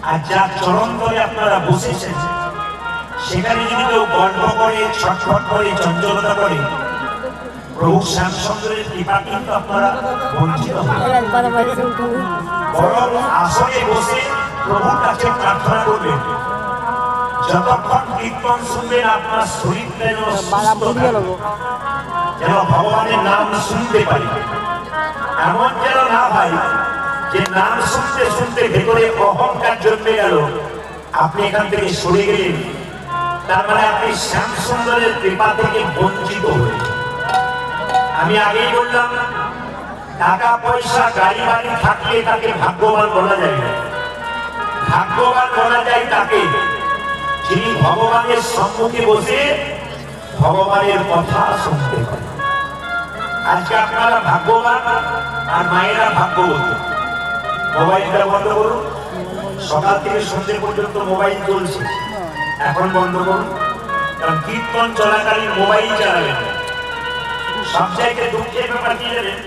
আর যার চরণ তলে আপনারা বসেছেন সেখানে যদি কেউ গল্প করে, ছটফট করে, চঞ্চলতা করে, প্রভু শ্যামসুন্দরের কৃপা কিন্তু আপনারা বঞ্চিত হন। বরং আসনে বসে প্রভুর কাছে প্রার্থনা করবেন, যতক্ষণ কীর্তন শুনবেন আপনার শরীরটা যেন সুস্থ থাকে, যেন ভগবানের নাম শুনতে পারি। এমন যেন না হয় যে নাম শুনতে শুনতে ভেতরে অহংকার জন্মে গেল, আপনি এখান থেকে সরে গেলেন, তার মানে আপনি শ্যামসুন্দরের কৃপা থেকে বঞ্চিত হলেন। আমি আগেই বললাম, টাকা পয়সা গাড়ি বাড়ি থাকলে তাকে ভাগ্যবান বলা যায় না। ভাগ্যবান বলা যায় তাকে যিনি ভগবানের সম্মুখে বসে ভগবানের কথা শুনতে পারে। আজকে আপনারা ভাগ্যবান আর মায়েরা ভাগ্যবতী। মোবাইলটা বন্ধ করুন, সকাল থেকে সন্ধ্যে পর্যন্ত মোবাইল চলছে, এখন বন্ধ করুন। কারণ কীর্তন চলাকালীন মোবাইল চালাবেন। সব জায়গায় দুঃখের ব্যাপার কি জানেন,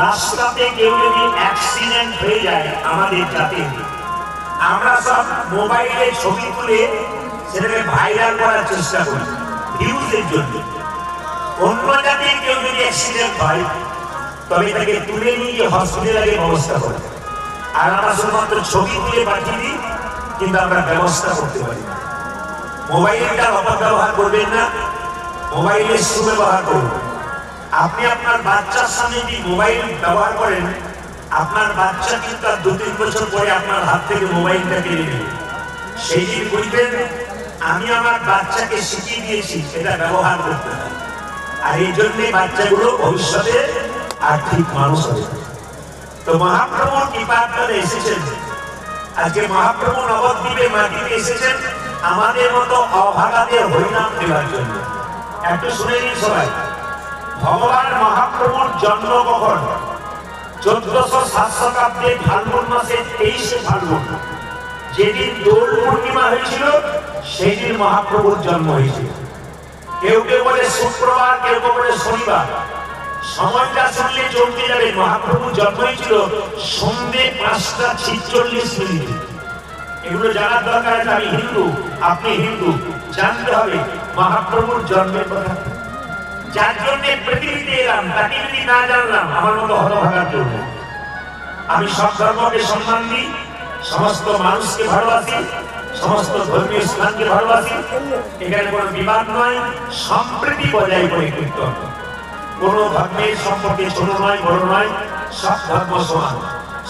রাস্তাতে কেউ যদি অ্যাক্সিডেন্ট হয়ে যায় আমাদের জাতি, আমরা সব মোবাইলে ছবি তুলে সেটাকে ভাইরাল করার চেষ্টা করি ভিউজের জন্য। অন্য জাতির কেউ যদি অ্যাক্সিডেন্ট হয় তবে তাকে তুলে নিয়ে হসপিটালে ব্যবস্থা করে, আর আমরা শুধুমাত্র ছবি তুলে পাঠিয়ে দিই, কিন্তু আমরা ব্যবস্থা করতে পারি না। মোবাইলটার অপব্যবহার করবেন না, মোবাইলের সুব্যবহার করুন। আপনি আপনার বাচ্চার সামনে যদি মোবাইল ব্যবহার করেন, আপনার বাচ্চা কিন্তু তার 2-3 বছর পরে আপনার হাত থেকে মোবাইলটা কেড়ে নেবে। সেই দিন বুঝবেন আমি আমার বাচ্চাকে শিখিয়ে দিয়েছি এটা ব্যবহার করতে হয়। আর এই জন্যে বাচ্চাগুলো ভবিষ্যতে আর্থিক মানুষ হবে। তো মহাপ্রভুর কৃপা আপনারা এসেছেন, আজকে মহাপ্রভু নবদ্বীপে মাটিতে এসেছেন আমাদের মতো অভাগাদের হরিনাম দেওয়ার জন্য। একটু শুনে নিন সবাই, ভগবান মহাপ্রভুর জন্ম কখন? 1407 শতাব্দে ফাল্গুন মাসের 23শে ফাল্গুন, যেদিন দোল পূর্ণিমা হয়েছিল সেই দিন মহাপ্রভুর জন্ম হয়েছিল। কেউ কেউ বলে শুক্রবার, কেউ কেউ বলে শনিবার। সময়টা শুনলে চমকে যাবে, মহাপ্রভুর জন্ম হয়েছিল সন্ধ্যে 5:46 এগুলো জানার দরকার আছে। আমি হিন্দু, আপনি হিন্দু, জানতে হবে মহাপ্রভুর জন্মের কথা। যার জন্য পৃথিবীতে এলাম তাকে যদি না জানলাম আমার মতো হতভাগার জন্য। আমি সব ধর্মকে সম্মান দিই, সমস্ত মানুষকে ভালোবাসি, সমস্ত ধর্মীয় স্থানকে ভালোবাসি। এখানে কোনো বিবাদ নয়, সম্প্রীতি বজায় করে কীর্তন। কোনো ধর্মের সম্পর্কে ছোট নয়, বড় নয়, সব ধর্ম সমান,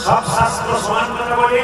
সব শাস্ত্র সমান কথা বলে।